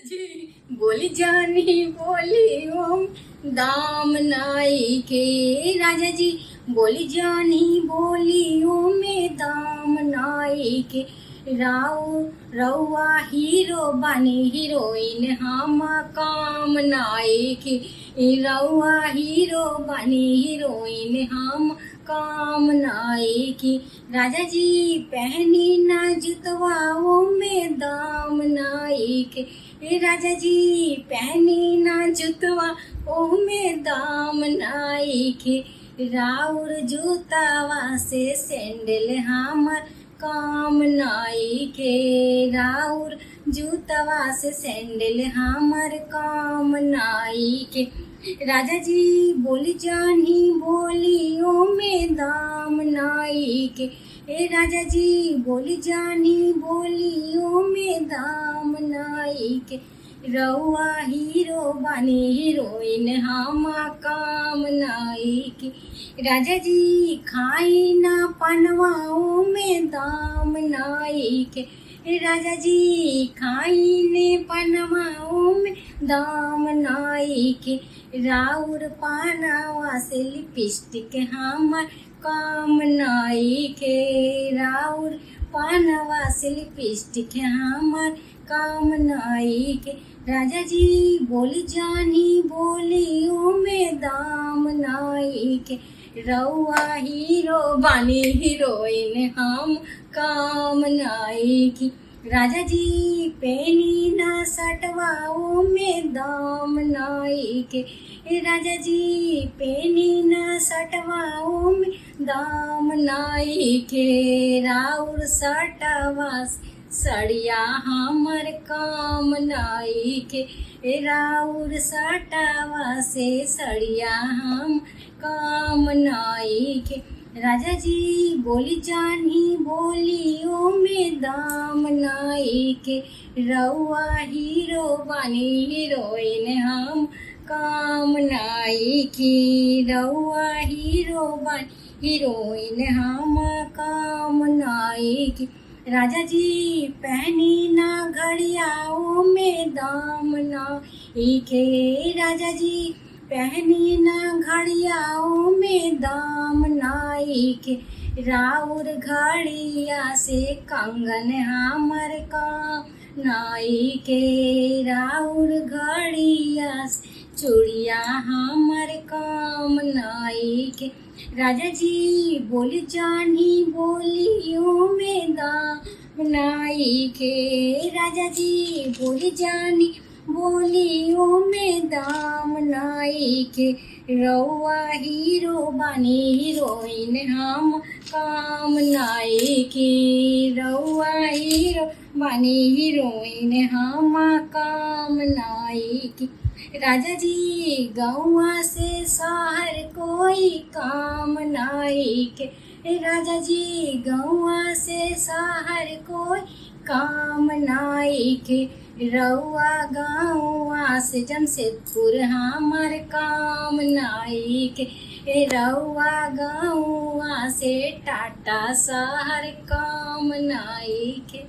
जी बोली जानी बोली ओम दाम नाई के राजा जी बोली जानी बोली ओम दाम नाई के राव रउआ हीरो बनी हीरोइन हम काम नाई के रउआ हीरो बनी हीरोइन हम काम नाई की राजा जी पहनी ना जुतवाओ में दाम नाई के राजा जी पहनी ना जुतवा ओ में दाम नाई के राउर जूतावा से सैंडल हमर काम नाई के राउर जूतावा से सैंडल हमर काम नाई के राजा जी बोली जानी बोली ओ में दाम नाई के राजा जी बोली जानी बोली ओ में दाम नाई के रउआ हीरो बनी हीरोइन हम काम नाई के राजा जी खाई ना पनवाओ में दाम नाई के राजा जी खाई ने पनवाओ में दाम नाई के राउर पानावा से लिपस्टिक हमर काम नाई के राउर पानावा से लिपस्टिक हमर काम नाई के राजा जी बोली जानी बोली ओ में दाम नाई के रउआ हीरो बनी हीरोइन हम काम नाई की राजा जी पेनी ना सटवाओ में दाम नाई के राजा जी पेनी ना सटवाओ में दाम नाई के राउर सटवा सड़िया हमर काम नाई के राउर सटवा से सड़िया हम काम नाई के राजा जी बोली जानी बोली ओ में दाम नाई के रउआ हीरो बनी हीरोइन हम काम नाई की रउआ हीरो बनी हीरोइन हम काम नाई की राजा जी पहनी ना घड़ियाओ में दाम नाई के राजा जी पहनी ना घड़ियाओ में दाम नाई के राउर घड़िया से कंगन हमर काम नाई के राउर घड़िया से चूड़िया हमर काम नाई के राजा जी बोली जानी बोलियो में दाम नाई के राजा जी बोली जानी बोलियो में दाम नाई के रउआ हीरो बनी हीरोइन हम काम नाई के रउआ हीरो बनी हीरोइन हम काम नाई की राजा जी गौआ से शहर कोई काम नाई के राजा जी गौआ से शहर कोई काम नाई के रउआ गौआ से जमशेदपुर हमर काम नाई के रउआ गौआ से टाटा शहर काम नाई के।